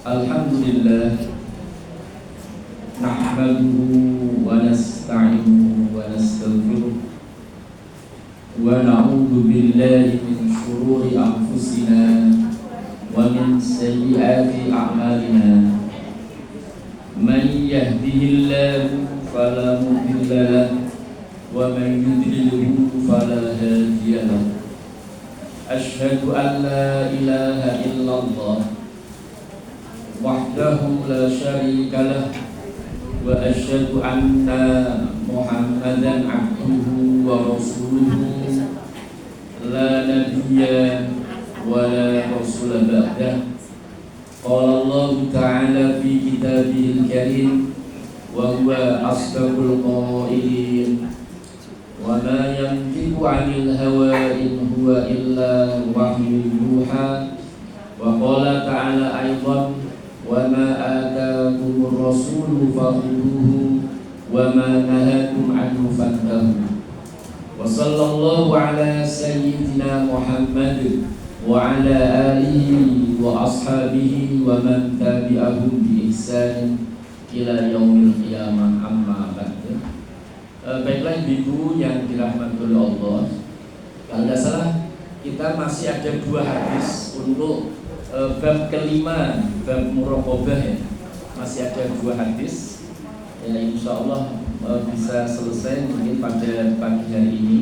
Alhamdulillah nahmaduhu wa nasta'inuhu wa nastaghfiruh wa na'udzu billahi min shururi anfusina wa min sayyiati a'malina. Man yahdihillahu fala mudilla lahu wa man yudlilhu fala hadiya lahu. Asyhadu an la ilaha illallah wahdahu la syarika lah wa asyhadu anna Muhammadan abduhu wa rasuluhu la nabiyya wa la rasula ba'dah. Qala Allah ta'ala fi kitabihil karim wa huwa asdaqul qailin wa ma yantiqu 'anil hawa in huwa illa wahyun yuha. Wa qala ta'ala aidan wa ma ataakumur rasulu fakhudhuhu wa ma nahakum anhu fantahu. Wa sallallahu ala sayyidina Muhammad wa ala alihi wa ashabihi wa man tabi'ahum bi ihsan ila yaumil qiyamah, amma ba'du. Baiklah ibu yang dirahmati Allah, kalau tidak salah kita masih ada dua hadis untuk bab kelima, bab muraqabah ya. Masih ada dua hadis ya, insyaallah bisa selesai mungkin pada pagi hari ini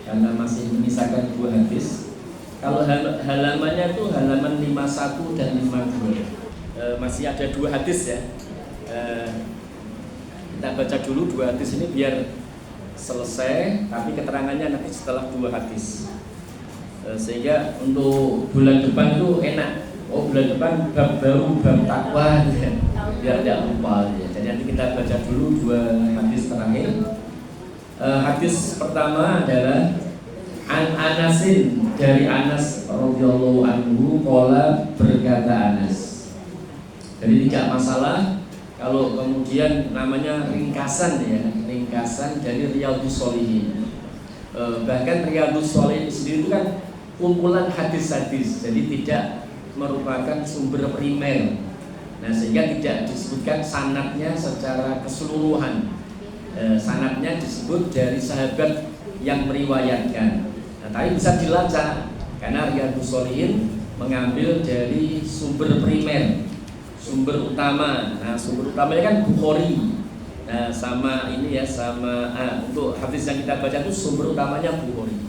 karena masih menyisakan dua hadis. Kalau halamannya itu halaman 51 dan 52, masih ada dua hadis ya. Kita baca dulu dua hadis ini biar selesai, tapi keterangannya nanti setelah dua hadis, sehingga untuk bulan depan itu enak. Oh, bulan depan bab baru, bab takwa ya. Biar tidak lupa ya. Jadi nanti kita baca dulu dua hadis terakhir. Hadis pertama adalah An Anasin, dari Anas radhiyallahu anhu, qala, berkata Anas. Jadi tidak masalah kalau kemudian namanya ringkasan ya, ringkasan dari Riyadhus Shalihin. Bahkan Riyadhus Shalihin sendiri itu kan kumpulan hadis-hadis, jadi tidak merupakan sumber primer. Nah, sehingga tidak disebutkan sanadnya secara keseluruhan. Sanadnya disebut dari sahabat yang meriwayatkan. Nah, tapi bisa dilacak karena Riyadhus Shalihin mengambil dari sumber primer, sumber utama. Nah, sumber utamanya kan Bukhari. Nah, sama ini ya, sama untuk hadis yang kita baca itu sumber utamanya Bukhari.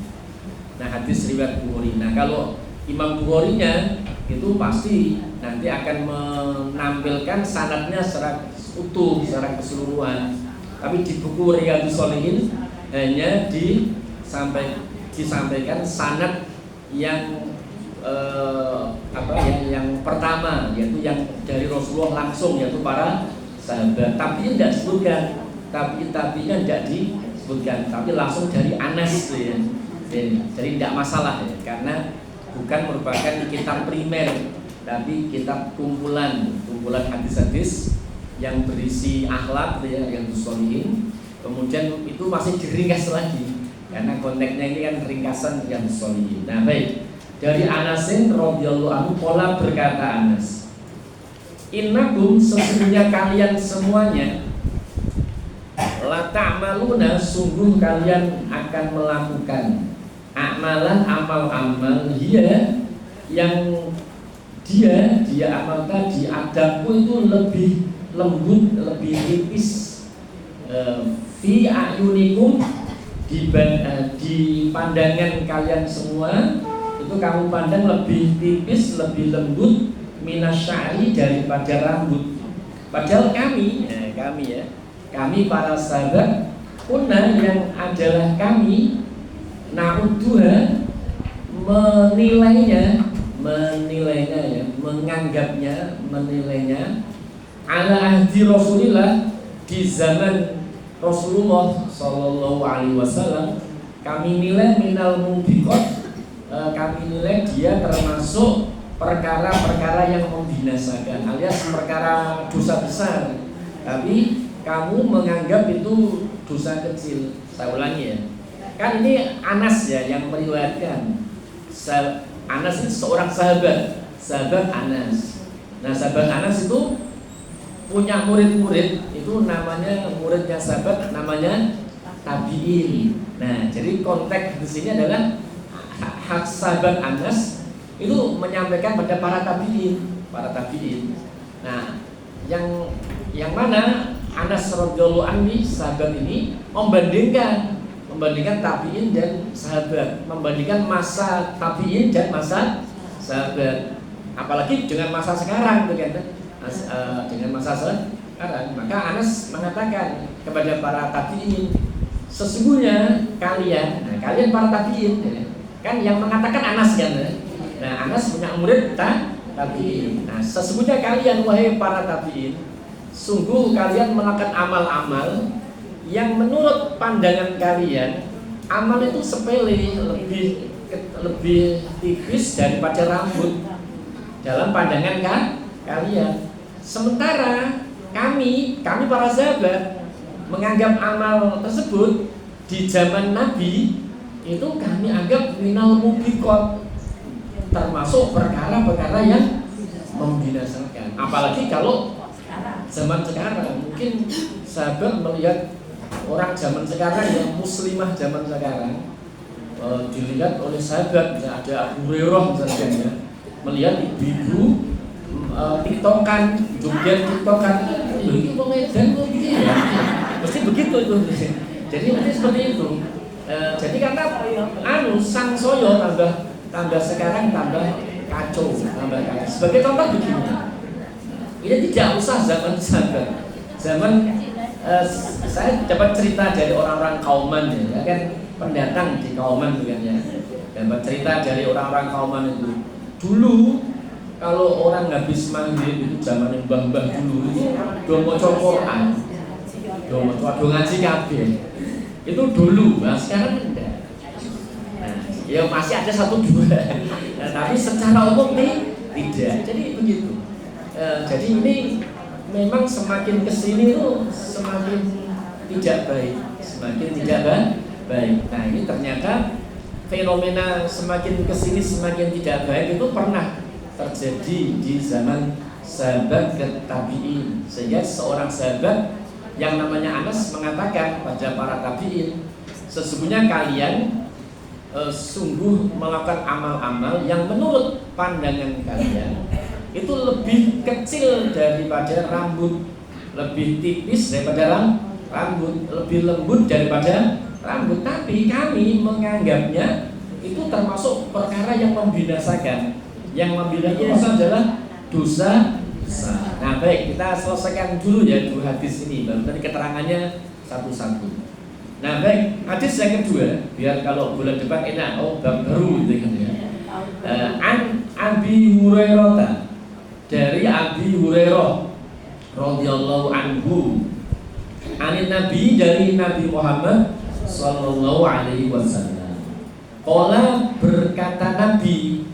Nah, hadis riwayat Bukhari. Nah, kalau Imam Bukharinya itu pasti nanti akan menampilkan sanadnya secara utuh, secara keseluruhan. Tapi di buku Riyadhus Shalihin hanya disampaikan sanad yang yang pertama, yaitu yang dari Rasulullah langsung, yaitu para sahabat. Tapi tidak disebutkan, tabinya tidak disebutkan, tapi langsung dari Anas ya. Jadi tidak masalah ya, karena bukan merupakan kitab primer, tapi kitab kumpulan hadis-hadis yang berisi akhlak ya, yang Shalihin. Kemudian itu masih diringkas lagi karena konteksnya ini kan ringkasan yang Shalihin. Nah, baik. Dari Anasin radhiyallahu anhu, qala, berkata Anas, innakum, sesungguhnya kalian semuanya, la ta'maluna, sungguh kalian akan melakukan amalan, amal-amal yang dia amal tadi adabku itu lebih lembut, lebih tipis, fi ayunikum, di pandangan kalian semua itu kamu pandang lebih tipis, lebih lembut, minasyari, daripada rambut. Padahal kami para sahabat, kunna, yang adalah kami, na'udduha, menilainya ya, menilainya ala ahdi Rasulillah, di zaman Rasulullah sallallahu alaihi wasallam, kami nilai minal mubiqat, kami nilai dia termasuk perkara-perkara yang membinasakan, alias perkara dosa besar. Tapi kamu menganggap itu dosa kecil. Saya ulangi ya. Kan ini Anas ya yang meriwayatkan. Anas itu seorang sahabat Anas. Nah, sahabat Anas itu punya murid-murid, itu namanya muridnya sahabat namanya tabi'in. Nah, jadi konteks di sini adalah hak sahabat Anas itu menyampaikan pada para tabi'in. Nah, yang mana Anas radhiyallahu anhu sahabat ini membandingkan tabi'in dan sahabat, membandingkan masa tabi'in dan masa sahabat. Apalagi dengan masa sekarang dengan masa sekarang, maka Anas mengatakan kepada para tabi'in, sesungguhnya kalian para tabi'in kan yang mengatakan Anas kan. Nah, Anas punya murid tabi'in. Nah, sesungguhnya kalian wahai para tabi'in, sungguh kalian melakukan amal-amal yang menurut pandangan kalian amal itu sepele, lebih tipis daripada rambut dalam pandangan kalian. Sementara kami para sahabat menganggap amal tersebut di zaman Nabi itu kami anggap minal mubiqat, termasuk perkara-perkara yang membinasakan. Apalagi kalau zaman sekarang, mungkin sahabat melihat orang zaman sekarang yang muslimah zaman sekarang dilihat oleh sahabat, misalnya ada Abu Hurairah misalnya, melihat ibu-ibu tiktokan, joget tiktokan, ini mau ngedan kok begini ya, mesti begitu itu. Jadi mesti seperti itu. Jadi karena sang soyo tambah sekarang tambah kacau. Sebagai contoh begini, ini tidak usah zaman sahabat, saya dapat cerita dari orang-orang Kauman ya kan, pendatang di Kauman bukan ya. Dapat cerita dari orang-orang Kauman itu. Dulu kalau orang habis maghrib itu zaman mbah-mbah dulu itu do maca Quran, do ngaji kabeh. Itu dulu, nah sekarang enggak. Nah, ya masih ada 1-2. Nah, tapi secara umum nih tidak. Jadi begitu. Jadi ini memang semakin kesini tuh semakin tidak baik. Nah, ini ternyata fenomena semakin kesini semakin tidak baik itu pernah terjadi di zaman sahabat dan tabi'in, sehingga seorang sahabat yang namanya Anas mengatakan pada para tabi'in, sesungguhnya kalian sungguh melakukan amal-amal yang menurut pandangan kalian itu lebih kecil daripada rambut, lebih tipis daripada rambut, lebih lembut daripada rambut, tapi kami menganggapnya itu termasuk perkara yang membinasakan. Yang membinasakan adalah dosa besar. Nah, baik, kita selesaikan dulu ya 2 hadis ini, baru tadi keterangannya satu-satu. Nah, baik, hadis yang kedua, biar kalau bulan depan enak, bab baru gitu kan ya. An Abi Hurairah, dari Abi Hurairah radhiyallahu anhu, anin Nabi, dari Nabi Muhammad sallallahu alaihi wasallam. Qala, berkata Nabi,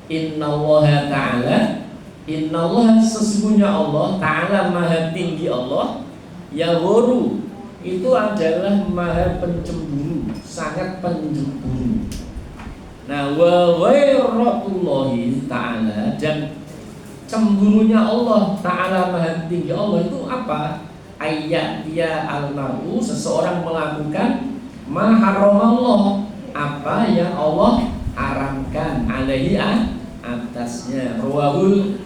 innallaha ta'ala, innallaha sesungguhnya Allah ta'ala maha tinggi Allah, yaghuru itu adalah maha pencemburu, sangat pencemburu. Nah, wa ghairatullahi ta'ala, dan cemburunya Allah ta'ala maha tinggi Allah itu apa? Ayat dia almaru, seseorang melakukan ma haramallah, apa yang Allah haramkan, alaihi atasnya. Rawahul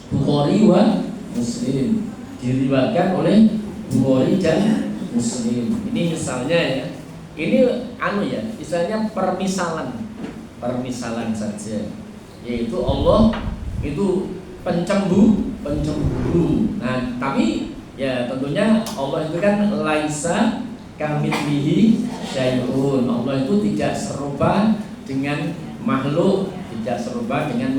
Bukhari wa Muslim, diriwayatkan oleh Bukhari dan Muslim. Ini misalnya ya, ini misalnya permisalan saja, yaitu Allah itu pencemburu. Nah, tapi ya tentunya Allah itu kan laisa kamitslihi syai'un. Allah itu tidak serupa dengan makhluk, tidak serupa dengan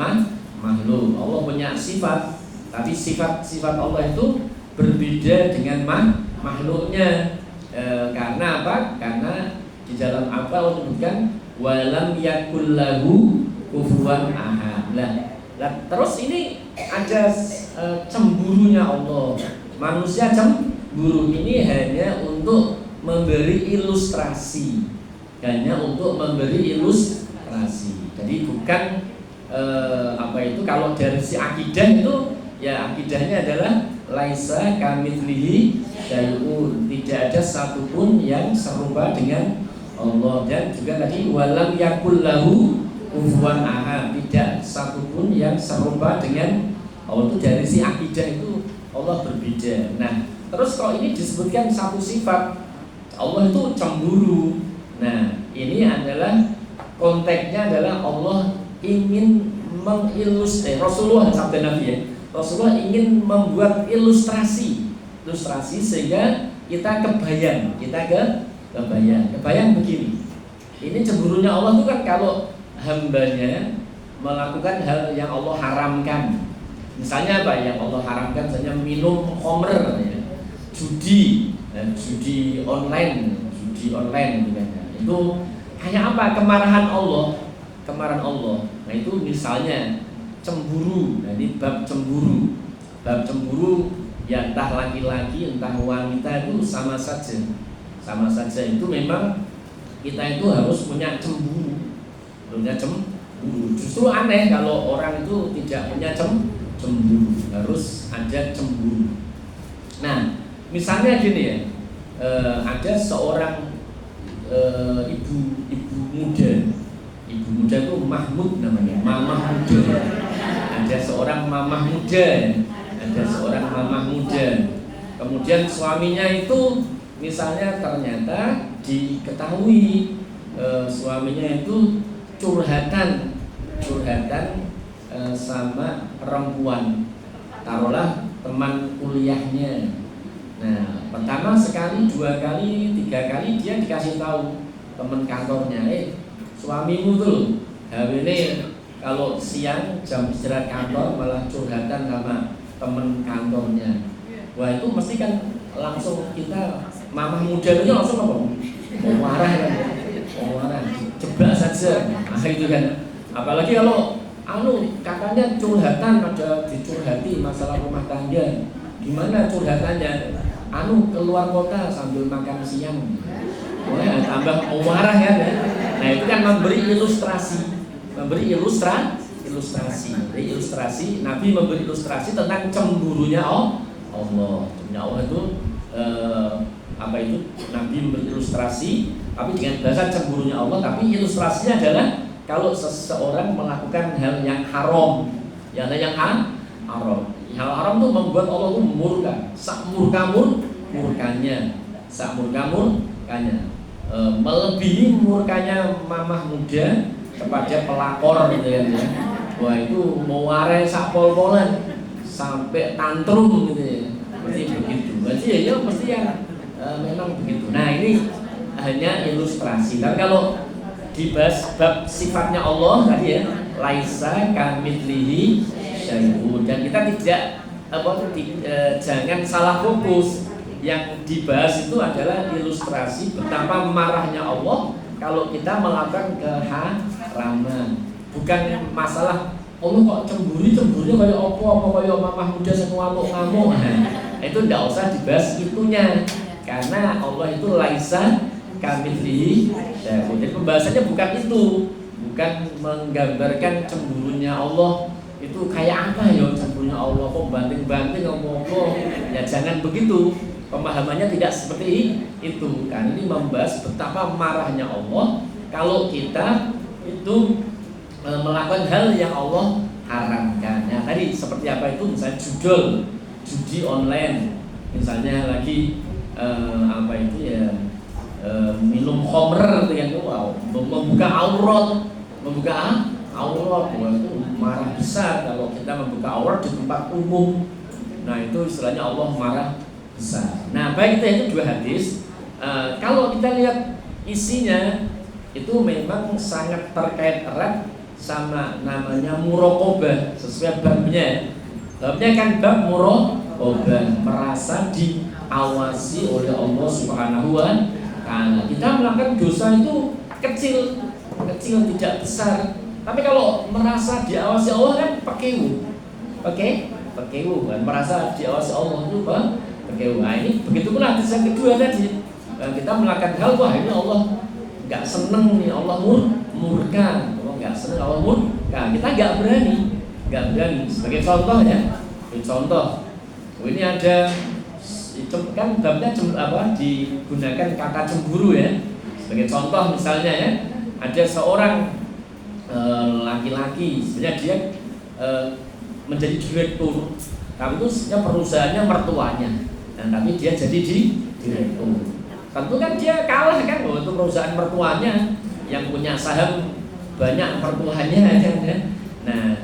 makhluk. Allah punya sifat, tapi sifat Allah itu berbeda dengan makhluknya. Karena apa? Karena di dalam apa Allah menyebutkan walam yakul lahu kufuwan ahad. Terus ini ada cemburunya Allah. Manusia cemburu ini hanya untuk memberi ilustrasi, Jadi bukan kalau dari si akidah itu Ya, akidahnya adalah laisa kamitslihi syai'un, tidak ada satupun yang serupa dengan Allah. Dan juga tadi walam yakul lahu kufuwan ahad, tidak satupun yang serupa dengan Allah. Itu dari si akidah itu Allah berbeda. Nah, terus kalau ini disebutkan satu sifat, Allah itu cemburu. Nah, ini adalah konteksnya adalah Allah ingin mengilustrasi, Rasulullah sabda Nabi ya, Rasulullah ingin membuat ilustrasi sehingga kita kebayang begini. Ini cemburunya Allah itu kan kalau hambanya melakukan hal yang Allah haramkan. Misalnya apa yang Allah haramkan? Misalnya minum khamr, ya, judi online gitu kan. Itu kayak apa? Kemarahan Allah. Nah itu misalnya cemburu. Nah ini bab cemburu ya, entah laki-laki entah wanita itu sama saja itu memang kita itu harus punya cemburu. Justru aneh kalau orang itu tidak punya cemburu, harus ada cemburu. Nah misalnya gini ya, ada seorang ibu muda itu Mahmud namanya, mamah muda. Ada seorang mamah muda. Kemudian suaminya itu misalnya ternyata diketahui suaminya itu curhatan sama perempuan, taruhlah teman kuliahnya. Nah, pertama sekali, 2 kali, 3 kali dia dikasih tahu teman kantornya, suamimu tuh ini kalau siang jam istirahat kantor malah curhatan sama teman kantornya. Wah itu mesti kan langsung kita mamah muda itu langsung apa? Marah kan? Marah, jebak saja. Nah itu kan. Apalagi kalau katanya curhatan, ada dicurhati masalah rumah tangga. Gimana curhatannya? Keluar kota sambil makan siang. Wah, tambah marah ya. Nah, itu kan memberi ilustrasi. Nabi memberi ilustrasi tentang cemburunya Allah. Cemburunya Allah itu Nabi memberi ilustrasi tapi dengan bahasa cemburunya Allah, tapi ilustrasinya adalah kalau seseorang melakukan hal yang haram. Hal haram itu membuat Allah itu murka, murkanya, melebihi murkanya mamah muda kepada pelakor gitu ya. Wah itu meware sak pol-polan sampai tantrum gitu ya. Mesti begitu. Berarti ya mesti yang memang begitu. Nah ini hanya ilustrasi. Dan kalau dibahas bab sifatnya Allah tadi ya, laisa kamitslihi syai'un, dan kita jangan salah fokus. Yang dibahas itu adalah ilustrasi betapa marahnya Allah kalau kita melakukan keharaman. Bukan masalah Allah kok cemburunya kayak apa kayak mamah muda sing ngamuk-ngamuk. Nah, itu tidak usah dibahas itunya, karena Allah itu laisa kamitslihi syai'un. Jadi pembahasannya bukan itu, bukan menggambarkan cemburunya Allah itu kayak apa ya cemburunya Allah, kok banting-banting ngomong. Ya jangan begitu. Pemahamannya tidak seperti itu. Kan ini membahas betapa marahnya Allah kalau kita itu melakukan hal yang Allah haramkan. Nah, tadi seperti apa itu? Misalnya judi online, misalnya lagi minum khamr dengan membuka aurat, wah itu marah besar kalau kita membuka aurat di tempat umum. Nah itu istilahnya Allah marah besar. Nah baik, itu 2 hadis. Kalau kita lihat isinya itu memang sangat terkait erat sama namanya muraqabah sesuai babnya. Babnya kan bab muraqabah, merasa diawasi oleh Allah Subhanahu wa taala. Kita melakukan dosa itu kecil tidak besar. Tapi kalau merasa diawasi Allah kan pakewu kan, merasa diawasi Allah itu pakewu. Nah ini begitu pula hadis yang kedua tadi. Kita melakukan hal, wah ini Allah nggak seneng nih, Allah murka, Allah nggak seneng, Allah murka. Kita nggak berani. Sebagai contoh ya, Contoh, ini ada kan babnya digunakan kata cemburu ya. Sebagai contoh misalnya ya, ada seorang laki-laki sebenarnya dia menjadi direktur, tapi itu sebenarnya perusahaannya mertuanya. Nah, tapi dia jadi direktur. Tentu kan dia kalah kan, itu perusahaan mertuanya yang punya saham banyak mertuanya kan ya. Nah,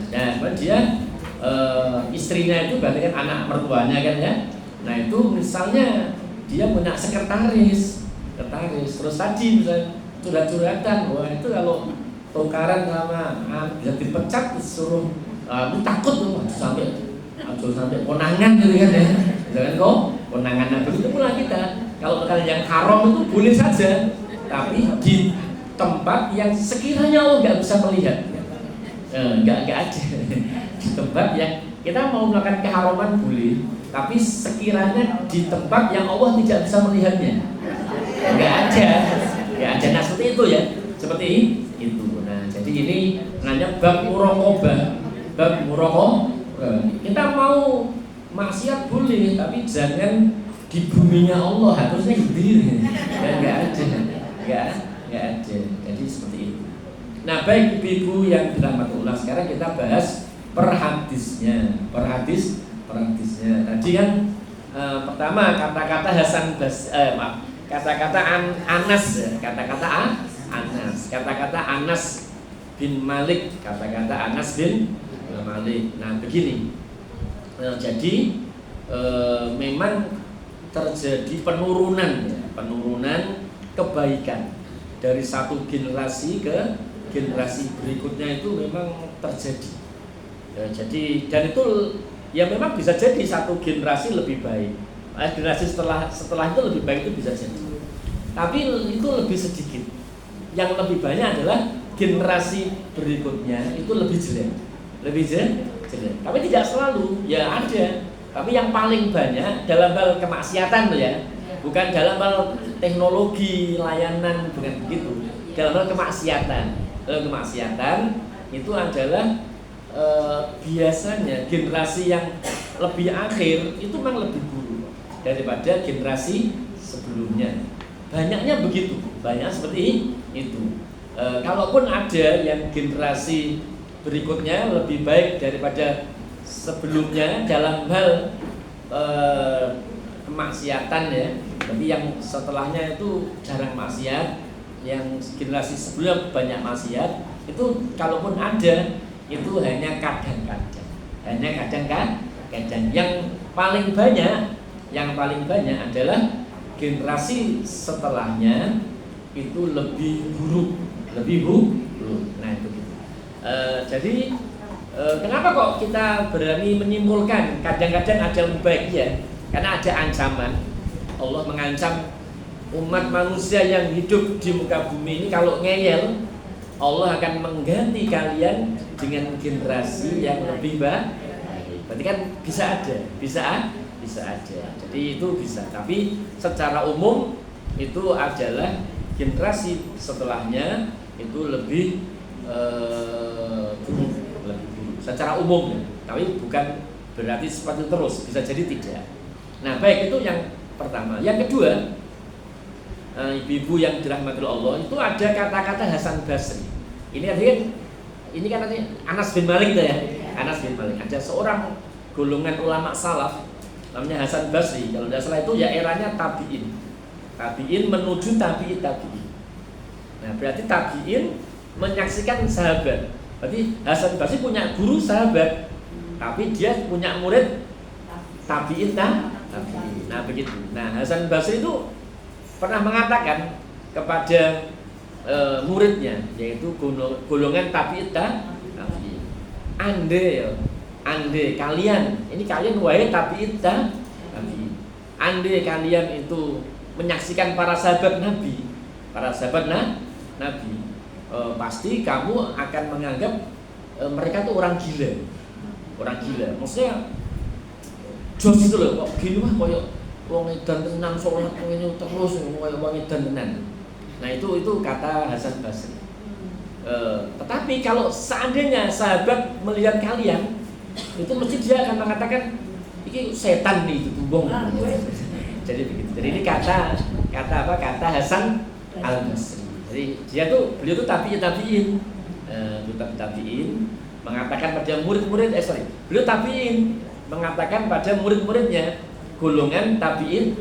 dia istrinya itu berarti kan anak mertuanya kan ya. Nah itu misalnya dia punya sekretaris, terus tadi misalnya curhat-curhatan, wah itu kalau tukaran sama bisa dipecat, disuruh aku takut tuh sampai konangan gitu kan ya. Jangan kok konangan begitu pula kita. Kalau kalian yang haram itu boleh saja, tapi di tempat yang sekiranya Allah nggak bisa melihat, nggak ada. Di tempat yang kita mau melakukan keharaman boleh, tapi sekiranya di tempat yang Allah tidak bisa melihatnya, nggak ada. Nah seperti itu ya, seperti itu. Nah jadi ini namanya bab muraqabah. Kita mau maksiat boleh, tapi jangan di buminya Allah, harusnya gitu. Nggak ada. Jadi seperti itu. Nah baik ibu-ibu yang dirahmati Allah, sekarang kita bahas per hadisnya. Tadi kan pertama kata-kata kata-kata Anas ya, kata-kata Anas bin Malik, Nah begini, jadi memang terjadi penurunan kebaikan dari satu generasi ke generasi berikutnya, itu memang terjadi. Jadi dan itu ya memang bisa jadi satu generasi lebih baik, generasi setelah itu lebih baik, itu bisa jadi. Tapi itu lebih sedikit. Yang lebih banyak adalah generasi berikutnya itu lebih jelek. Tapi tidak selalu, ya ada. Tapi yang paling banyak dalam hal kemaksiatan tuh ya, bukan dalam hal teknologi layanan, bukan begitu. Dalam hal kemaksiatan itu adalah biasanya generasi yang lebih akhir itu memang lebih buruk daripada generasi sebelumnya. Banyaknya begitu, banyak seperti itu. Kalaupun ada yang generasi berikutnya lebih baik daripada sebelumnya dalam hal kemaksiatan ya, tapi yang setelahnya itu jarang maksiat, yang generasi sebelumnya banyak maksiat, itu kalaupun ada itu hanya kadang-kadang. Yang paling banyak adalah generasi setelahnya itu lebih buruk. Nah itu gitu. Jadi kenapa kok kita berani menyimpulkan kadang-kadang ada yang baik ya? Karena ada ancaman. Allah mengancam umat manusia yang hidup di muka bumi ini, kalau ngeyel Allah akan mengganti kalian dengan generasi yang lebih baik. Berarti kan bisa aja. Jadi itu bisa. Tapi secara umum itu adalah generasi setelahnya itu lebih buruk. Secara umum. Tapi bukan berarti seperti terus. Bisa jadi tidak. Nah baik, itu yang pertama. Yang kedua, ibu-ibu yang dirahmati Allah, itu ada kata-kata Hasan Basri. Ini kan Anas bin Malik ya. Anas bin Malik. Ada seorang golongan ulama salaf namanya Hasan Basri. Kalau tidak salah itu ya eranya tabi'in. Tabi'in menuju tabi'in. Nah, berarti tabi'in menyaksikan sahabat. Berarti Hasan Basri punya guru sahabat, tapi dia punya murid tabi'in. Nah, begitu. Nah, Hasan Basri itu pernah mengatakan kepada muridnya, yaitu golongan tabi'in, ande kalian, ini kalian wahai tabi'in, ande kalian itu menyaksikan para sahabat Nabi, pasti kamu akan menganggap mereka tuh orang gila. Maksudnya jos itu loh, kok gini mah koyo wong edan tenan salat ngene terus koyo wong edan tenan. Nah itu kata Hasan Basri. Tetapi kalau seandainya sahabat melihat kalian itu mesti dia akan mengatakan ini setan nih itu tumbong. Jadi begitu. Jadi ini kata apa? Kata Hasan Al-Basri. Jadi beliau tuh tabiin, mengatakan pada murid-murid, beliau tabiin mengatakan pada murid-muridnya golongan tabiin.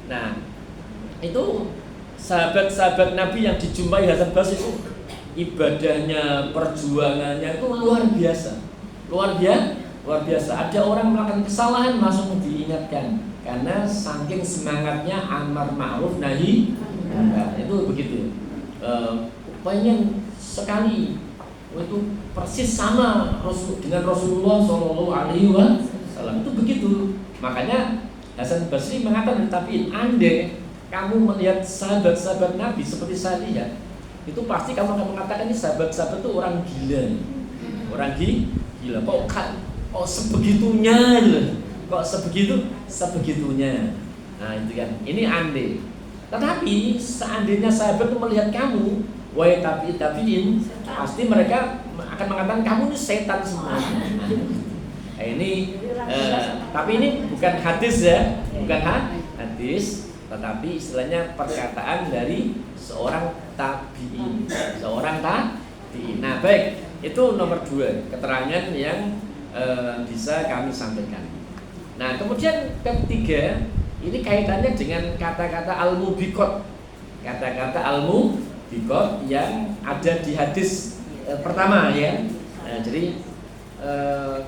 Nah, itu sahabat-sahabat Nabi yang dijumpai Hasan Basri itu ibadahnya, perjuangannya itu luar biasa. Ada orang melakukan kesalahan langsung diingatkan karena saking semangatnya amar ma'ruf nahi munkar. Itu begitu. Pengen sekali itu persis sama dengan Rasulullah SAW itu begitu. Makanya Hasan Basri mengatakan, tapi andai kamu melihat sahabat-sahabat Nabi seperti saya lihat, itu pasti kamu akan mengatakan ini sahabat-sahabat itu orang gila. Kok sebegitunya loh. Kok sebegitunya. Nah, itu kan. Ini andai. Tetapi seandainya sahabat itu melihat kamu, wahai tabiin, pasti mereka akan mengatakan kamu ini setan semua. Nah, ini tapi ini bukan hadis ya, bukan hadis, tetapi istilahnya perkataan dari seorang tabiin. Nah, baik, itu nomor 2 keterangan yang bisa kami sampaikan. Nah, kemudian ketiga, ini kaitannya dengan kata-kata al-mubiqat. Kata-kata al-mubiqat yang ada di hadis pertama ya. Nah, jadi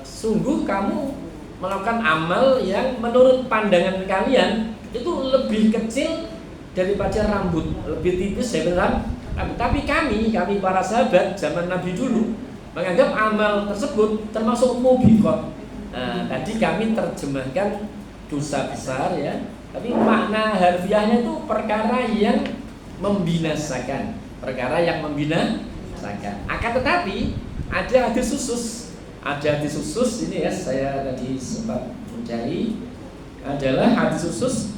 sungguh kamu melakukan amal yang menurut pandangan kalian itu lebih kecil daripada rambut, lebih tipis daripada rambut. Tapi kami para sahabat zaman Nabi dulu menganggap amal tersebut termasuk mubiqat. Nah, tadi kami terjemahkan dosa besar ya, tapi makna harfiahnya itu perkara yang membinasakan. Akan tetapi ada hadis khusus ini ya, saya tadi sempat mencari, adalah hadis khusus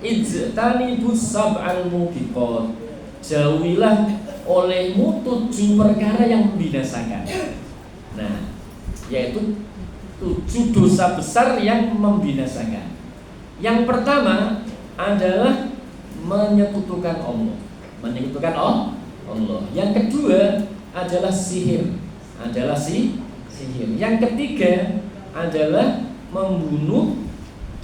ijtanibus sab'al mubiqat, jauhilah olehmu 7 perkara yang membinasakan. Nah, yaitu 7 dosa besar yang membinasakan. Yang pertama adalah menyekutukan Allah. Yang kedua adalah sihir. Yang ketiga adalah membunuh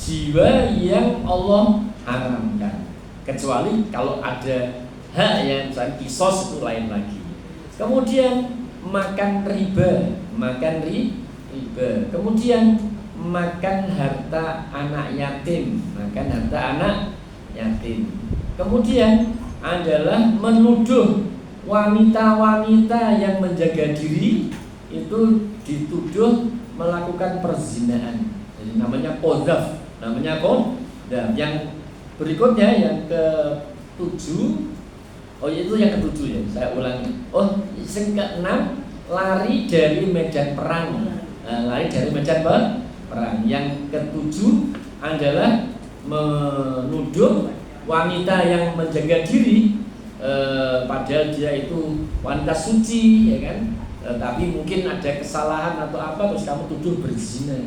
jiwa yang Allah haramkan. Kecuali kalau ada hak yang misalnya kisos itu lain lagi. Kemudian makan riba. Kemudian makan harta anak yatim. Kemudian adalah menuduh wanita-wanita yang menjaga diri itu dituduh melakukan perzinahan. Jadi namanya qadzaf. Yang berikutnya yang ke-7. Itu yang ke-7 ya, saya ulangi. Yang ke-6, lari dari medan perang. Yang ke-7 adalah menuduh wanita yang menjaga diri, padahal dia itu wanita suci, ya kan? Tapi mungkin ada kesalahan atau apa, terus kamu tuduh berzina.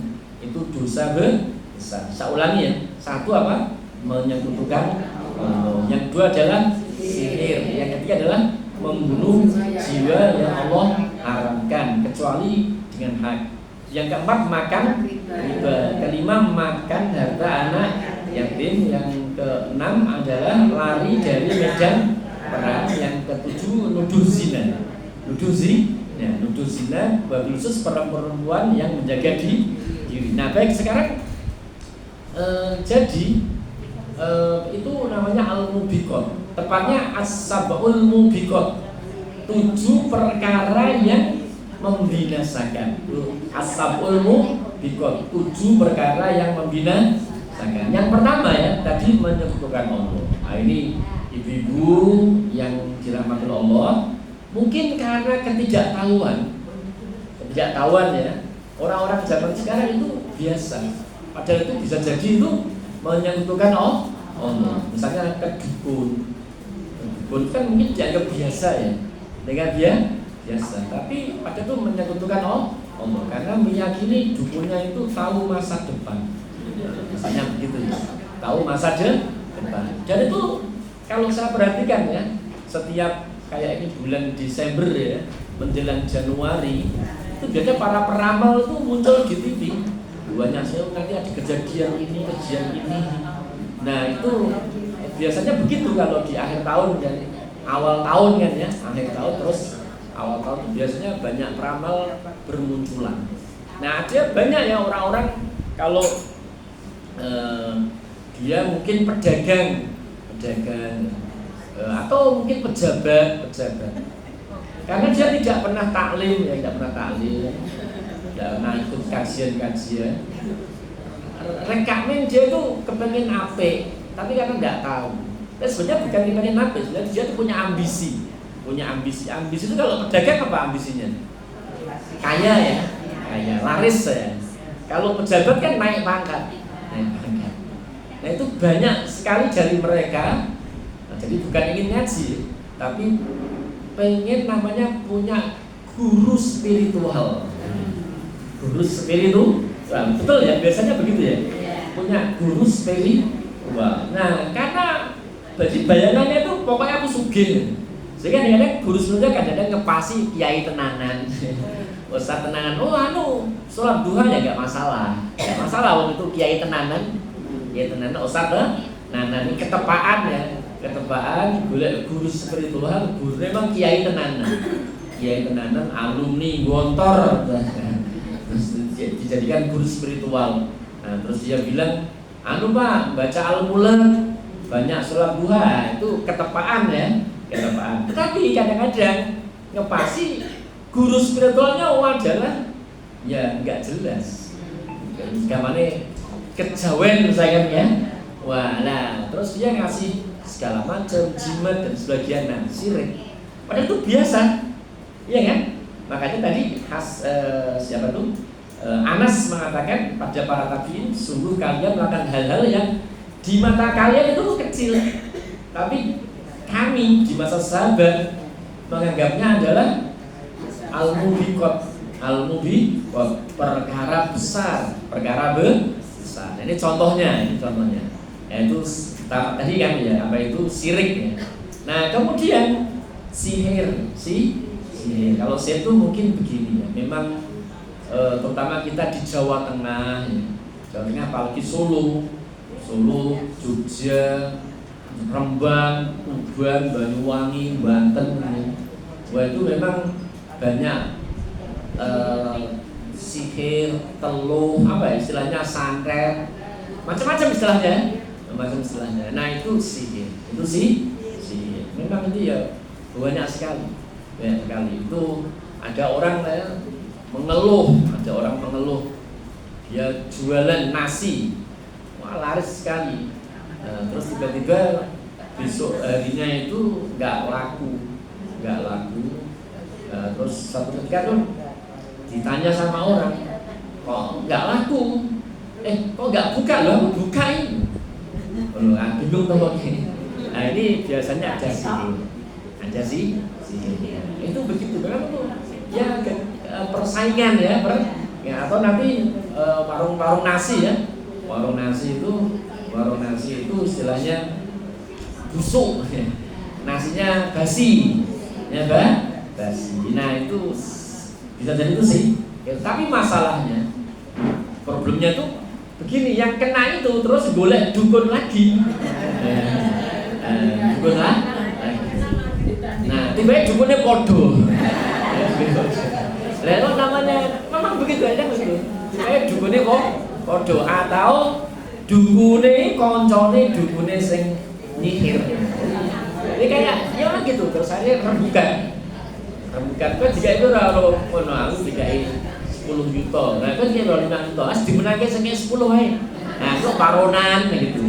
Itu dosa besar. Saya ulangi ya. 1 apa? Menyekutukan Allah. Yang 2 adalah sihir. Yang ketiga adalah membunuh jiwa yang Allah haramkan kecuali dengan hak. Yang keempat makan riba. Kelima makan harta anak yatim. Yang keenam adalah lari dari medan perang. Yang ketujuh nuduh zina. Nuduh zina wabil khusus perempuan yang menjaga diri. Nah, baik, sekarang jadi itu namanya al-mubiqat. Tepatnya as-sab'ul mubiqat. 7 perkara yang membinasakan. As-sab'ul mubiqat, 7 perkara yang membinasakan. Yang pertama ya, tadi menyekutukan Allah. Nah, ini ibu-ibu yang dirahmati Allah, mungkin karena ketidaktahuan ya. Orang-orang zaman sekarang itu biasa. Padahal itu bisa jadi itu menyekutukan Allah. Misalnya ke dukun kan mungkin dianggap biasa ya, dengan biasa. Tapi pada itu menyekutukan Allah, karena meyakini dukunnya itu tahu masa depan. Misalnya begitu ya, tahu masa depan. Dan itu kalau saya perhatikan ya, setiap kayak ini bulan Desember ya, menjelang Januari, itu biasanya para peramal itu muncul di TV. Buahnya saya nanti ada kejadian ini. Nah itu biasanya begitu kalau di akhir tahun kan, awal tahun kan ya, akhir tahun terus awal tahun itu biasanya banyak peramal bermunculan. Nah ada banyak ya orang-orang kalau dia mungkin pedagang atau mungkin pejabat, karena dia tidak pernah taklim ya, tidak pernah ikut kajian. Rekamen dia itu kepengen apik, tapi karena nggak tahu. Dan sebenarnya bukan kepengen apik, sebenarnya dia itu punya ambisi. Ambisi itu kalau pedagang apa ambisinya? Kaya ya, laris ya. Kalau pejabat kan naik pangkat. Nah itu banyak sekali dari mereka. Nah, jadi bukan ingin ngaji, tapi pengen namanya punya guru spiritual. Betul ya, biasanya begitu ya. Punya guru spiritual. Nah, karena jadi bayangannya itu pokoknya aku sugih. Sehingga kadang-kadang guru spiritual kadang-kadang ngepasi kiai tenanan. Ustaz tenanan, sholat duha ya gak masalah. Gak masalah waktu itu kiai tenanan, ustaz tenanan, ini ketepaan ya. Ketepaan, guru spiritual, guru memang kiai tenanan, alumni gontor. Terus dijadikan guru spiritual. Nah, terus dia bilang, Pak, baca Al-Mulk, banyak sholat duha, itu ketepaan ya, ketepaan. Tetapi kadang-kadang ngepasi guru spiritualnya adalah ya nggak jelas. Gamane kejawen misalkan ya. Nah, terus dia ngasih segala macam jimat dan sebagian syirik. Padahal itu biasa, iya kan? Makanya tadi siapa tuh? Anas mengatakan pada para tabiin, sungguh kalian melakukan hal-hal yang di mata kalian itu kecil, tapi kami di masa sahabat menganggapnya adalah al-mubiqat, perkara besar. Nah, ini contohnya. Yaitu tadi kan ya, apa itu syirik ya. Nah kemudian sihir. Kalau sihir itu mungkin begini ya, memang terutama kita di Jawa Tengah ya. Jawa Tengah apalagi Solo, Jogja, Rembang, Tuban, Banyuwangi, Banten ya. Wah itu memang banyak sihir, teluh, istilahnya santet, macam-macam istilahnya. Nah itu sihir, memang itu ya banyak sekali. Itu ada orang mengeluh, dia jualan nasi, wah laris sekali. Terus tiba-tiba besok harinya itu nggak laku. Terus satu ketika tuh ditanya sama orang, kok nggak laku? Kok nggak buka? Loh, aku bukain. Bingung tuh ini. Nah ini biasanya ada sih. Itu begitu memang tuh ya persaingan ya, atau nanti warung nasi ya. Warung nasi itu istilahnya busuk, nasinya basi, ya basi. Nah itu bisa jadi itu sih. Tapi masalahnya, problemnya tuh begini, yang kena itu terus boleh dukun lagi. Dukun lagi. Nah, tiba-tiba dukunnya podo. Lalu namanya memang begitu aja begitu. Tiba-tiba dukunnya kok podo atau dukune koncone dukune sing nyihir. Jadi kayak ya gitu terus saya rembukan kok jika itu kalau aku dikai 10 juta. Nah, kan dia 5 juta. Dimenangke sing 10 ae. Nah, kok paronan gitu.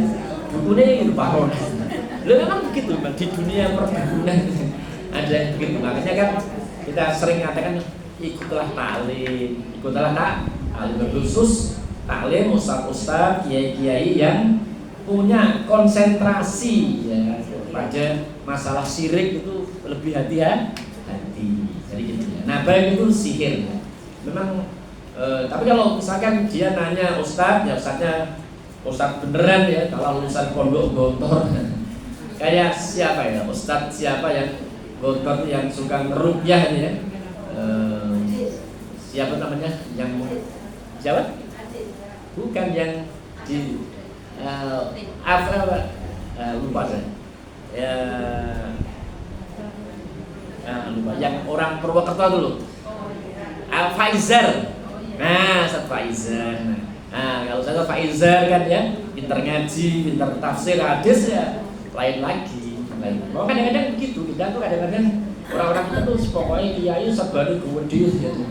Dukune itu paronan. Lha memang begitu, Mbak, di dunia perdukunan ada yang begitu. Makanya kan kita sering katakan ikutlah taklim khusus taklim ustaz-ustaz, kiai-kiai yang punya konsentrasi ya pada masalah syirik itu lebih hati-hati. Jadi gitu ya. Nah, baik itu sihir ya. memang tapi kalau misalkan dia nanya Ustadz, ya Ustadz beneran ya, kalau lulusan pondok Gontor kayak siapa ya, Ustadz siapa yang Gontor yang suka ngeruqyah ini ya, siapa namanya, yang siapa? Bukan yang di lupa saya ya, lupa, yang orang Purwokerto dulu, Faizar. Nah, Ustaz Faizar. Nah, kalau saya Faizar kan ya, pintar ngaji, pintar tafsir hadis ya, lain lagi. Oh, kadang-kadang begitu, kita tuh kadang-kadang orang-orang itu tuh pokoknya kiai sabari gede gitu.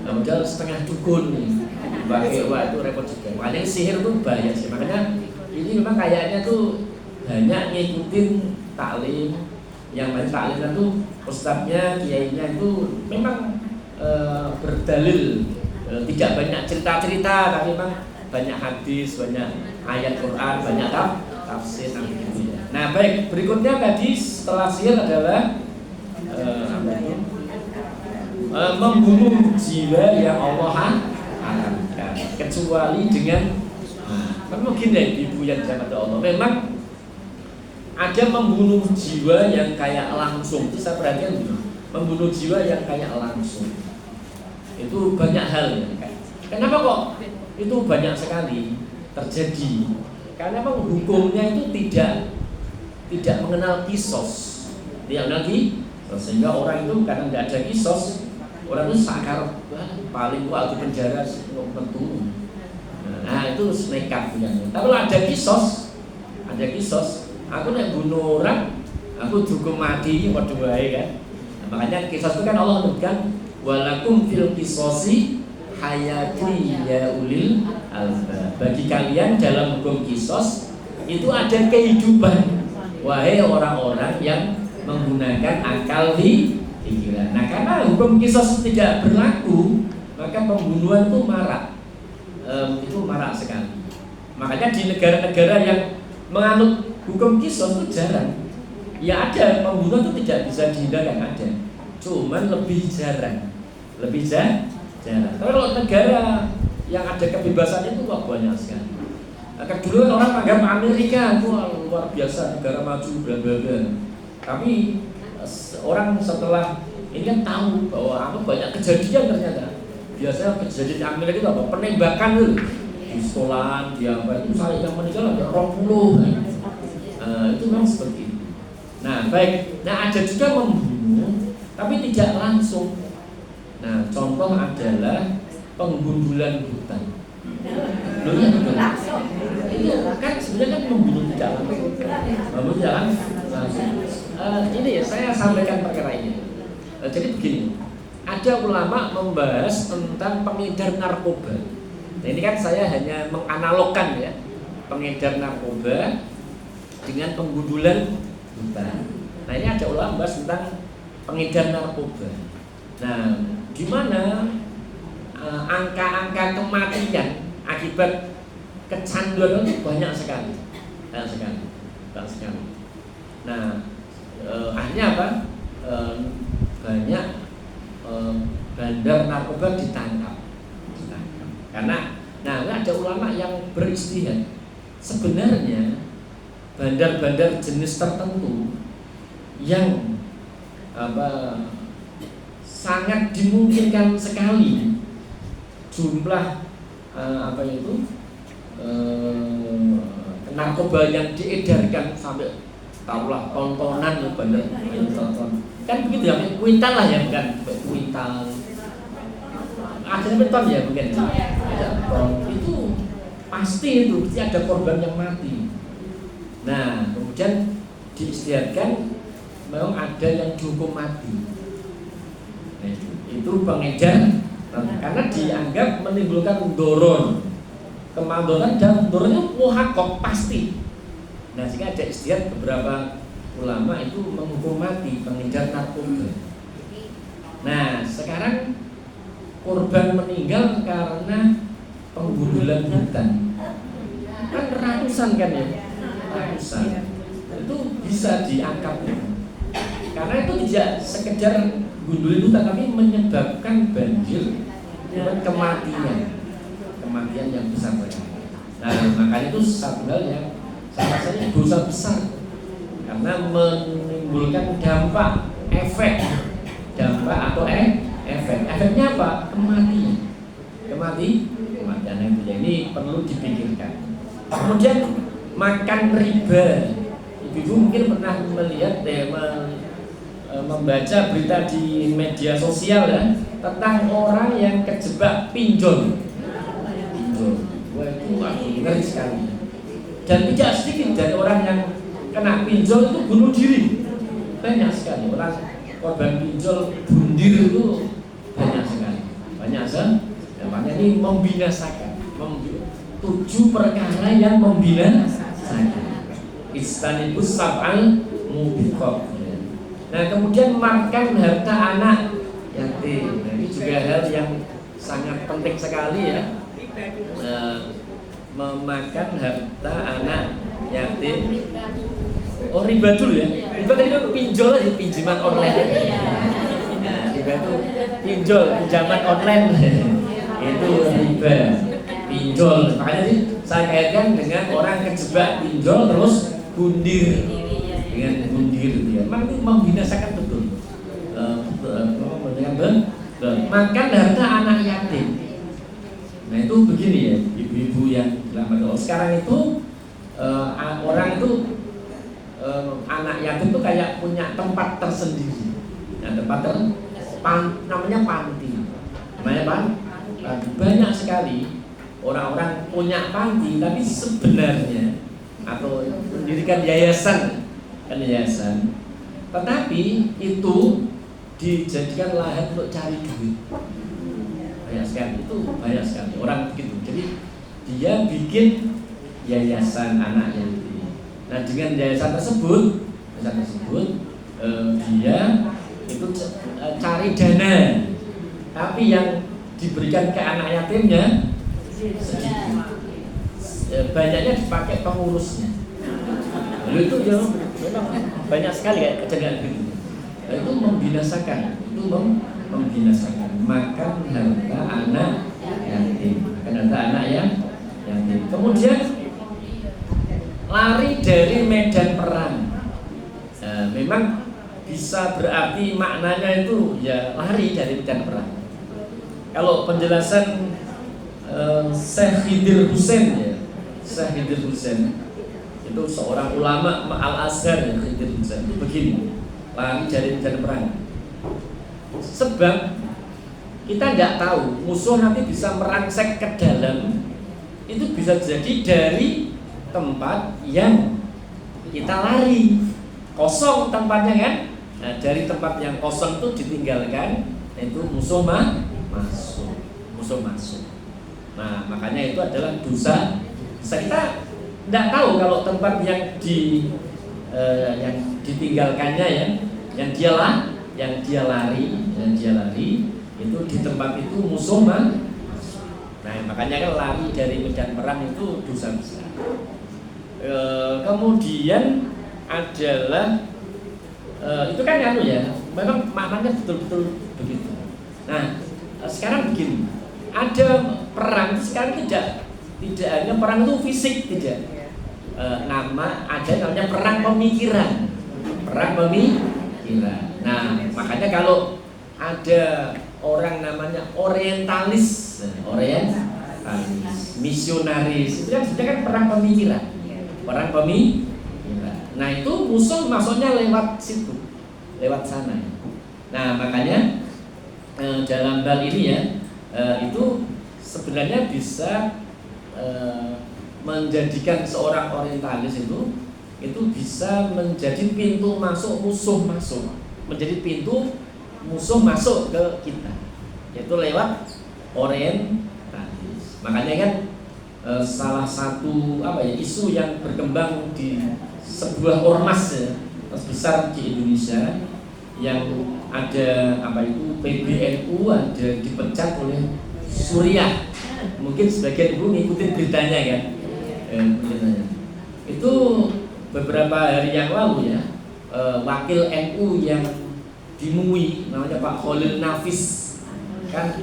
Nah, modal setengah dukun nih. Pakai wah itu repot juga. Makanya sihir tuh bahaya sih. Makanya ini memang kayaknya tuh banyak ngikutin taklim. Yang main taklim itu ustadznya, kiainya itu memang berdalil. Tidak banyak cerita-cerita, tapi memang banyak hadis, banyak ayat Quran, banyak tafsir gitu ya. Nah, baik, berikutnya tadi setelah sihir adalah membunuh jiwa yang Allah haramkan, kecuali dengan mungkin ya ibu yang dirahmati Allah. Memang ada membunuh jiwa yang kayak langsung. Itu saya perhatikan dulu. Membunuh jiwa yang kayak langsung. Itu banyak hal ya. Kenapa kok itu banyak sekali terjadi? Karena memang hukumnya itu tidak mengenal kisos, tidak mengenal kisos, sehingga orang itu karena tidak ada kisos, orang itu sakar paling kuat di penjara tentu. Nah itu nekat punya. Tapi kalau ada kisos, aku yang bunuh orang, aku dihukum mati, waduh baik kan. Nah, makanya kisos itu kan Allah menyebutkan walakum fil qisosi hayati ya ulil albab. Bagi kalian dalam hukum kisos itu ada kehidupan, wahai orang-orang yang menggunakan akal pikiran. Nah, karena hukum kisos tidak berlaku, maka pembunuhan itu marak. Itu marak sekali. Makanya di negara-negara yang menganut hukum kisos itu jarang. Ya ada, pembunuhan itu tidak bisa dihindarkan, ada. Cuman lebih jarang. Tapi kalau negara yang ada kebebasan itu banyak sekali. Nah, dulu orang anggap Amerika itu luar biasa, negara maju bla bla bla. Tapi orang setelah ini kan tahu bahwa banyak kejadian ternyata. Biasanya kejadian di Amerika itu apa? Penembakan tuh di sekolahan, di apa itu saya yang meninggal ada 20. Itu memang seperti itu. Nah, baik. Nah, ada juga membunuh tapi tidak langsung. Nah, contoh adalah penggundulan hutan. Loh ya betul. Iya, kan sebenarnya kan membunuh tidak langsung. Membunuh tidak langsung. Ini ya saya sampaikan perkara ini. Jadi begini, ada ulama membahas tentang pengedar narkoba. Nah, ini kan saya hanya menganalogkan ya, pengedar narkoba dengan penggundulan hutan. Nah, ini ada ulama membahas tentang pengedar narkoba. Nah, di mana angka-angka kematian akibat kecanduan itu banyak sekali. Nah, akhirnya apa? Banyak bandar narkoba ditangkap. Karena, ada ulama yang beristihad. Sebenarnya bandar-bandar jenis tertentu yang sangat dimungkinkan sekali jumlah narkoba yang diedarkan sampai taruhlah tontonan bandar tonton kan begitu ya, kuintal lah ya, bukan kuintal ada ton ya mungkin ada ton itu pasti ada korban yang mati. Nah kemudian diistiadatkan memang ada yang dihukum mati. Itu pengedar karena dianggap menimbulkan doron, kemandoran dan doronnya muhakkok pasti. Nah jika ada istiadat beberapa ulama itu menghukum mati pengedar narkoba. Nah sekarang korban meninggal karena penggundulan hutan kan ratusan kan ya, ratusan itu bisa diangkat karena itu tidak sekedar gundul itu tapi menyebabkan banjir bukan kematian yang besar sekali. Nah, makanya itu satu hal yang saya rasanya dosa besar karena menimbulkan dampak atau efeknya apa? Kematian itu ini perlu dipikirkan. Kemudian makan riba, ibu mungkin pernah melihat membaca berita di media sosial ya tentang orang yang kejebak pinjol. Wah, itu ngeri sekali. Dan tidak sedikit dari orang yang kena pinjol itu bunuh diri. Banyak sekali orang korban pinjol bundir itu banyak sekali. Namanya ini membinasakan. 7 perkara yang membinasakan. Istanibus sab'al mubiqat. Nah, kemudian makan harta anak yatim. Nah, ini juga hal yang sangat penting sekali ya. Memakan harta anak yatim. Oh, riba dulu ya. Riba tadi itu pinjol aja, pinjaman online. Nah, riba itu pinjaman online. Itu riba. Pinjol. Makanya sih saya kaitkan dengan orang kejebak pinjol terus bundir. Dengan bundir dia. Memang itu membinasakan betul. Makan harta anak yatim. Nah, itu begini ya, ibu-ibu yang dirahmati Allah. Sekarang itu orang itu anak yatim itu kayak punya tempat tersendiri. Nah, namanya panti. Namanya banyak sekali orang-orang punya panti, tapi sebenarnya atau mendirikan yayasan, tetapi itu dijadikan lahan untuk cari duit. Banyak sekali orang begitu. Jadi dia bikin yayasan anak yatim. Nah, dengan yayasan tersebut dia itu cari dana, tapi yang diberikan ke anak yatimnya sedikit. Banyaknya dipakai pengurusnya. Lalu itu ya memang banyak sekali kayak kejadian begitu. Itu membinasakan. Makan harta anak yatim. Kemudian lari dari medan perang. Memang bisa berarti maknanya itu ya lari dari medan perang. Kalau penjelasan Syekh Khidir Husain itu seorang ulama Al-Azhar ya, Khidir Husain itu begini, lari dari medan perang. Sebab kita tidak tahu musuh nanti bisa merangsek ke dalam, itu bisa jadi dari tempat yang kita lari, kosong tempatnya kan. Nah, dari tempat yang kosong itu ditinggalkan, itu musuh masuk. Nah, makanya itu adalah dosa. Kita tidak tahu kalau tempat yang ditinggalkannya ya, yang dia lari itu di tempat itu musuh masuk. Nah, makanya kan lari dari medan perang itu dosa besar. Kemudian adalah itu kan memang maknanya betul-betul begitu. Nah, sekarang begini, ada perang sekarang tidak hanya perang itu fisik, tidak. Namanya perang pemikiran. Nah, makanya kalau ada orang namanya orientalis, misionaris, itu kan sebenarnya kan perang pemikiran. Nah, itu musuh masuknya lewat situ, lewat sana. Nah, makanya dalam hal ini ya, itu sebenarnya bisa menjadikan seorang orientalis itu bisa menjadi pintu masuk musuh masuk, menjadi pintu musuh masuk ke kita, yaitu lewat orientalis. Makanya kan salah satu isu yang berkembang di sebuah ormas terbesar di Indonesia yang ada PBNU ada dipecat oleh Suriah. Mungkin sebagian ibu ngikutin beritanya kan. Itu beberapa hari yang lalu ya, wakil NU yang di MUI namanya Pak Khalil Nafis kan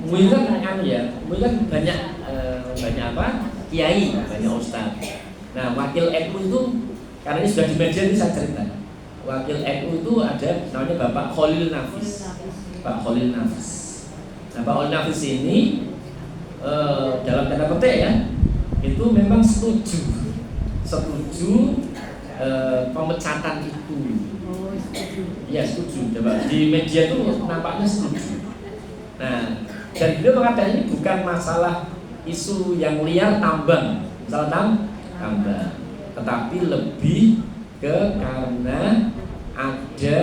MUI kan MUI kan banyak apa? Kiai, banyak ustaz. Nah, wakil NU itu karena ini sudah di media ini saya cerita. Wakil NU itu ada namanya Bapak Khalil Nafis. Pak Khalil Nafis. Nah, Pak Khalil Nafis ini dalam tanda petik ya, itu memang setuju pemecatan itu. Ya setuju. Coba di media itu nampaknya setuju. Nah, dan beliau mengatakan ini bukan masalah isu yang liar tambang, misalnya tambang, tetapi lebih ke karena ada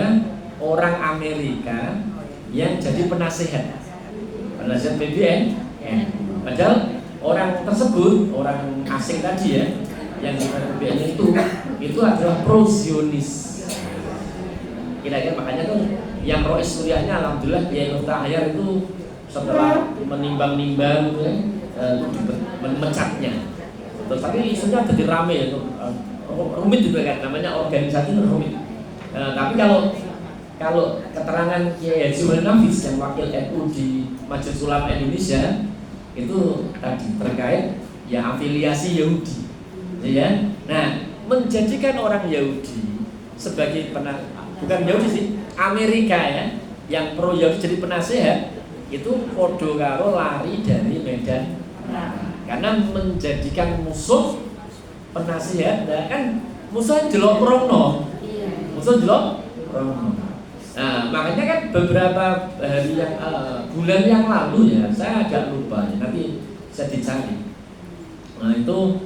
orang Amerika yang jadi penasihat PBN. Padahal orang tersebut, orang asing tadi ya, yang di PBN itu adalah pro-Zionis. Kira-kira makanya tuh yang Rois kuliahnya alhamdulillah Kiai Nur Tahyar itu setelah menimbang-nimbang memecatnya. Tapi isunya jadi rame ya, rumit juga kan, namanya organisasi itu rumit. Tapi kalau keterangan Kiai Haji Khalil Nafis yang wakil NU di Majelis Ulama Indonesia itu tadi terkait ya afiliasi Yahudi, ya. Nah, menjadikan orang Yahudi sebagai bukan Yahudi sih, Amerika ya, yang pro Yahudi jadi penasehat itu podo karo lari dari medan karena menjadikan musuh penasihat, nah kan musuh jelok rono, Nah, makanya kan beberapa hari bulan yang lalu ya, saya agak lupa ya, nanti saya dicari. Nah itu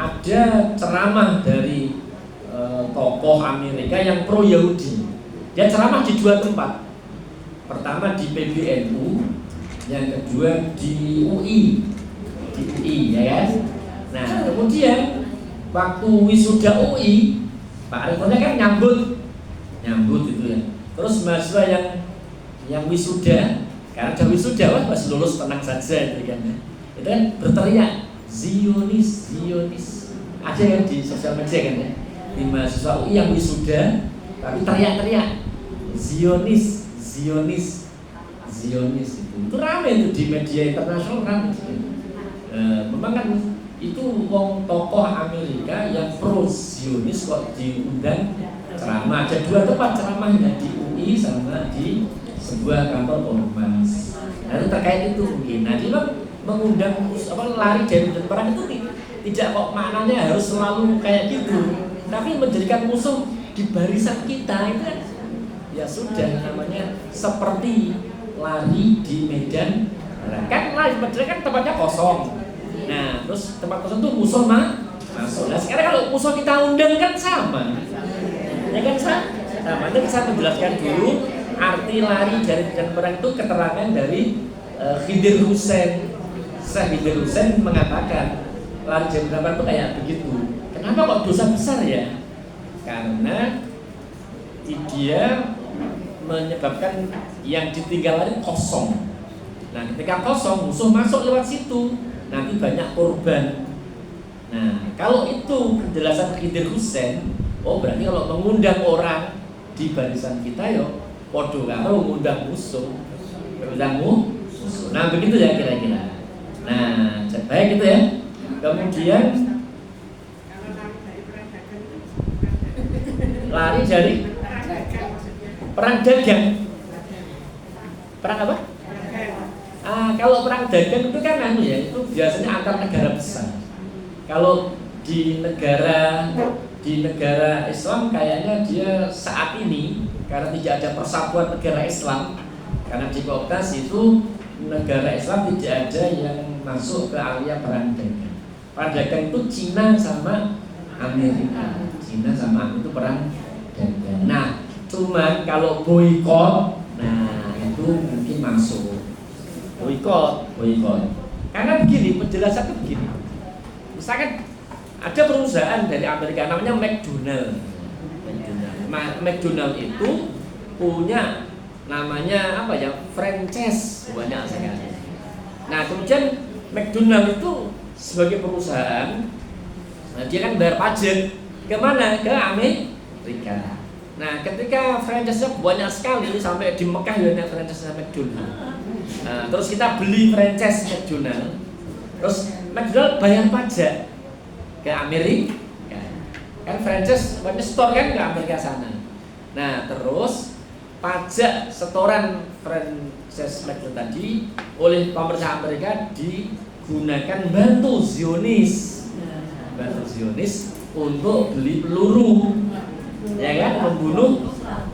ada ceramah dari tokoh Amerika yang pro Yahudi. Dia ceramah di dua tempat. Pertama di PBNU, yang kedua di UI, ya kan? Nah kemudian waktu wisuda UI, Pak Rektornya kan nyambut itu ya. Terus mahasiswa yang wisuda, karena sudah wisuda, wah masih lulus tenang saja itu kan. Itu kan berteriak Zionis. Ada yang di sosial media kan ya, di mahasiswa UI yang wisuda tapi teriak-teriak Zionis itu ramai itu di media internasional ramai. Memang kan itu wong tokoh Amerika yang pro Zionis kok diundang ceramah. Ada dua tempat ceramahnya, di UI sama di sebuah kantor ormas. Nah, terkait itu mungkin. Nah, dia mengundang lari dari perang itu tidak kok maknanya harus selalu kayak gitu, tapi menjadikan musuh di barisan kita itu kan ya sudah namanya seperti lari di medan perang. Kan lari padahal kan tempatnya kosong. Nah, terus tempat kosong itu musuh masuk. Nah, sekarang kalau musuh kita undang kan sama. Ya kan sama. Nanti saya menjelaskan dulu arti lari dari medan perang itu keterangan dari Khidir Husain. Syekh Khidir Husain mengatakan lari dari medan perang itu kayak begitu. Kenapa kok dosa besar ya? Karena dia menyebabkan yang ditinggal lari kosong. Nah, ketika kosong musuh masuk lewat situ, nanti banyak korban. Nah, kalau itu penjelasan Khidir Husain, oh berarti kalau mengundang orang di barisan kita yo podo karo mengundang musuh. Nah, begitu ya kira-kira. Nah, baik itu ya. Kemudian lari dari perang dagang. Perang apa? Kalau perang dagang itu kan itu biasanya antar negara besar. Kalau di negara Islam kayaknya dia saat ini karena tidak ada persatuan negara Islam, karena dikooptasi itu negara Islam tidak ada yang masuk ke area perang dagang. Perang dagang itu Cina sama Amerika. Cina sama itu perang dagang. Nah, cuman kalau boikot, nah itu mungkin masuk. Boikot. Karena begini, penjelasannya begini. Misalkan ada perusahaan dari Amerika namanya McDonald. McDonald itu punya namanya apa ya? Franchise banyak sekali. Nah, kemudian McDonald itu sebagai perusahaan, nah dia kan bayar pajak kemana? Ke Amerika. Nah, ketika franchise-nya banyak sekali sampai di Mekah ya franchise McDonald. Nah, terus kita beli franchise McDonald. Terus McDonald bayar pajak ke Amerika. Kan franchise store kan ke Amerika sana. Nah, terus pajak setoran franchise McDonald tadi oleh pemerintah Amerika digunakan bantu Zionis untuk beli peluru, ya kan, membunuh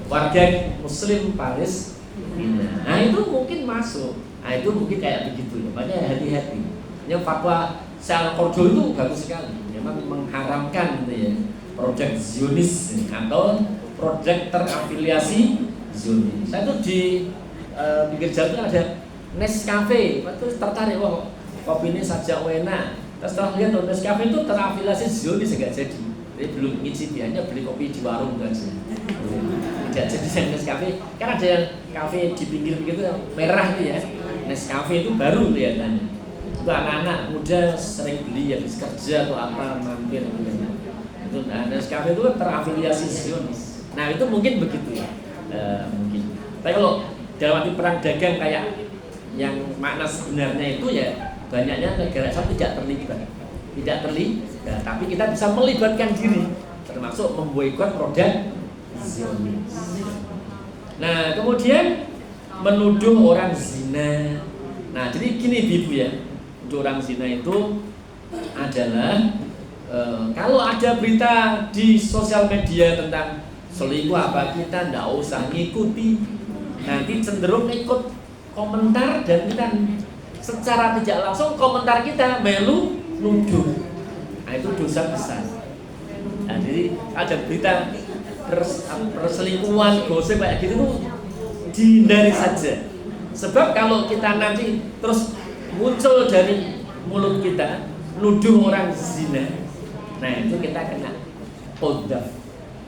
warga Muslim Palestina. Nah itu mungkin masuk, nah itu mungkin kayak begitu, makanya hati-hati. Yang fatwa Syekh Al-Qaradawi itu bagus sekali, memang mengharamkan gitu ya, proyek Zionis atau proyek terafiliasi Zionis. Saya tuh di pinggir jalan itu ada Nescafe, itu tertarik, wah kopi ini saja enak. Terus setelah lihat Nescafe itu terafiliasi Zionis, enggak jadi. Jadi belum ngicipi, hanya beli kopi di warung aja. Tidak jadi Nescafe. Kan ada yang kafe di pinggir-pinggir itu merah itu ya. Nescafe itu baru kelihatannya. Itu anak-anak muda sering beli, habis kerja atau apa mampir gitu. Itu Nescafe itu terafiliasi Zionis. Nah itu mungkin begitu ya, mungkin. Tapi kalau dalam arti perang dagang kayak yang makna sebenarnya itu ya banyaknya negara Islam tidak terlibat, tapi kita bisa melibatkan diri, termasuk memboikot produk Zionis. Nah kemudian menuduh orang zina. Nah jadi gini ibu ya, untuk orang zina itu adalah kalau ada berita di sosial media tentang selingkuh apa, kita nggak usah ngikuti, nanti cenderung ikut komentar dan kita secara tidak langsung komentar kita melu nuduh. Nah itu dosa besar. Nah jadi ada berita perselingkuhan, gosip kayak gitu tuh dihindari saja. Sebab kalau kita nanti terus muncul dari mulut kita nuduh orang zina, nah itu kita kena qadzaf.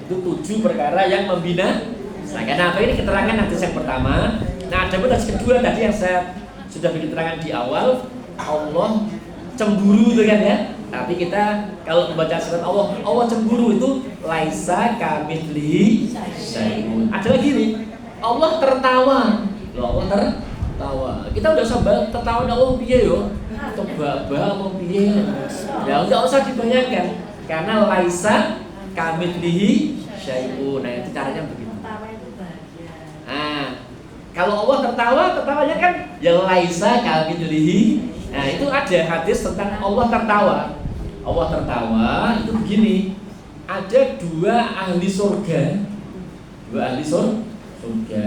Itu 7 perkara yang membina. Nah kenapa ini keterangan hadis yang pertama. Nah ada hadis kedua tadi yang saya sudah bikin terangan di awal, Allah cemburu itu kan ya. Tapi kita kalau membaca surat Allah cemburu itu laisa kamitslihi syai'un. Ada lagi nih, Allah tertawa. Loh, Allah tertawa. Kita udah sabar tertawa Allah piye yo? Coba mau piye? Ya enggak usah dibayangkan karena laisa kamitslihi syai'un. Nah, itu caranya begitu. Nah, kalau Allah tertawanya kan ya laisa kamitslihi. Nah, itu ada hadis tentang Allah tertawa. Allah tertawa itu begini. Ada 2 ahli surga. 2 ahli surga.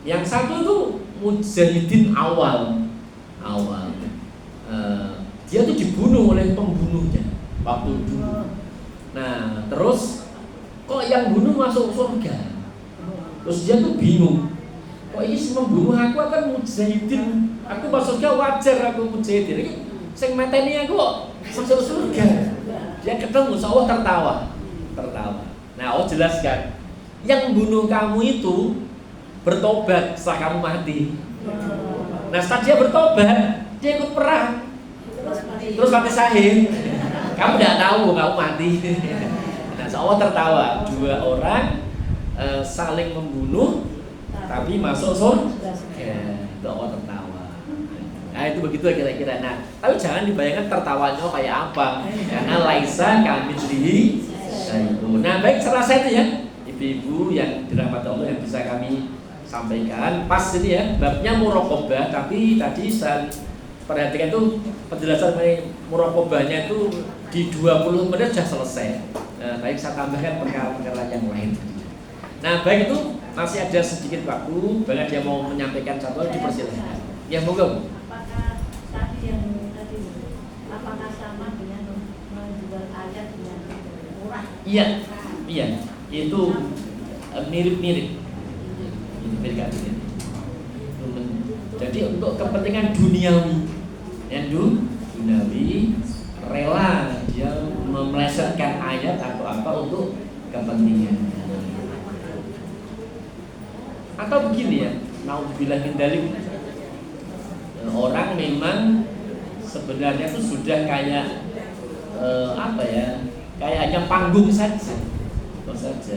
Yang satu itu mujahidin awal. Dia tuh dibunuh oleh pembunuhnya waktu dulu. Nah, terus kok yang bunuh masuk surga? Terus dia tuh bingung. Kok ini membunuh aku akan mujahidin? Aku masuk surga wajar aku mujahidin. Ini sing mateni aku kok masuk surga. Dia ketemu Allah tertawa. Nah, Allah jelaskan, yang bunuh kamu itu bertobat setelah kamu mati. Nah, setelah dia bertobat, dia ikut perang. Terus mati syahid. Kamu tidak tahu kamu mati. Nah, Allah tertawa. 2 orang saling membunuh tapi masuk surga. Itu Allah tertawa. Nah, itu begitu kira-kira. Nah, tapi jangan dibayangkan tertawanya kayak apa. Karena laisa kamitslihi syai'un. Nah, baik serasa itu ya, ibu-ibu yang dirahmati Allah yang bisa kami sampaikan. Pas ini ya, babnya muraqabah, tapi tadi saya perhatikan tuh penjelasan mengenai muraqabahnya itu di 20 menit sudah selesai. Nah, baik saya tambahkan perkara-perkara yang lain. Nah, baik itu masih ada sedikit waktu, banyak yang mau menyampaikan satu hal dipersilakan. Ya, monggo. Apakah tadi yang tadi apakah sama dengan menjual ayat dengan murah? Iya, itu mirip-mirip. Jadi untuk kepentingan duniawi, yang duniawi rela dia memelesetkan ayat atau apa untuk kepentingan. Atau begini ya, naudzubillah min dzalik. Orang memang sebenarnya itu sudah kayak apa ya? Kayak hanya panggung saja. saja.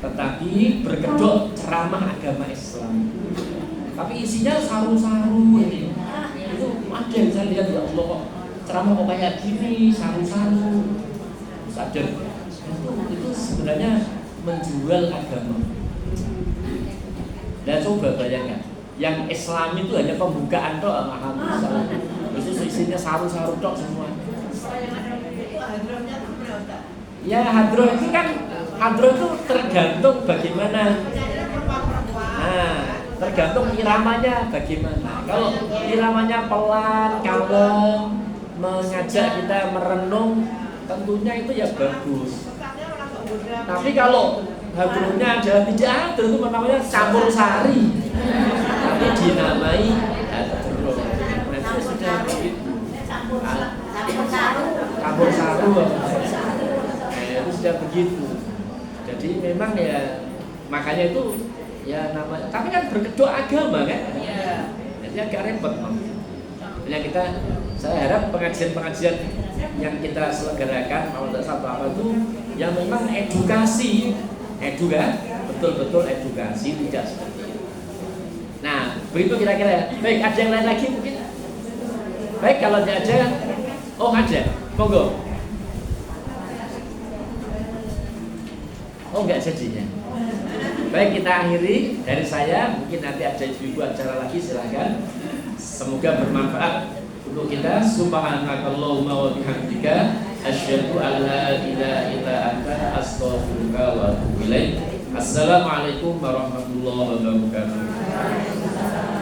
Tetapi berkedok ceramah agama Islam. Tapi isinya saru-saru ini. Itu ada yang saya lihat, ya Allah kok ceramah kok kayak gini, saru-saru. Sadar itu sebenarnya menjual agama. Dan coba bayangkan, yang Islam itu hanya pembukaan doa, alhamdulillah. Terus isinya saru-saru tok semua. Ya hadroh itu kan, hadroh itu tergantung bagaimana. Nah, tergantung iramanya bagaimana. Kalau iramanya pelan, kalem, mengajak kita merenung, tentunya itu ya bagus. Tapi kalau hadrohnya ada tidak ada, itu namanya campur sari. Tapi dinamai hadroh. Nah, itu sudah begitu. Campur saru. Itu sudah begitu. Jadi memang ya makanya itu ya namanya. Tapi kan berkedok agama kan. Jadi agak repot. Yang saya harap pengajian-pengajian yang kita selenggarakan kalau tidak satu apa itu yang memang edukasi, betul-betul edukasi, tidak seperti itu. Nah, begitu kira-kira. Baik, ada yang lain lagi mungkin? Baik, kalau tidak ada, ada, monggo. Enggak jadinya. Baik, kita akhiri dari saya. Mungkin nanti ada ibu-ibu acara lagi, silakan. Semoga bermanfaat untuk kita. Subhanakallahumma wa bihamdika asyhadu an la ilaha illa anta astaghfiruka wa atubu ilaik. Assalamualaikum warahmatullahi wabarakatuh.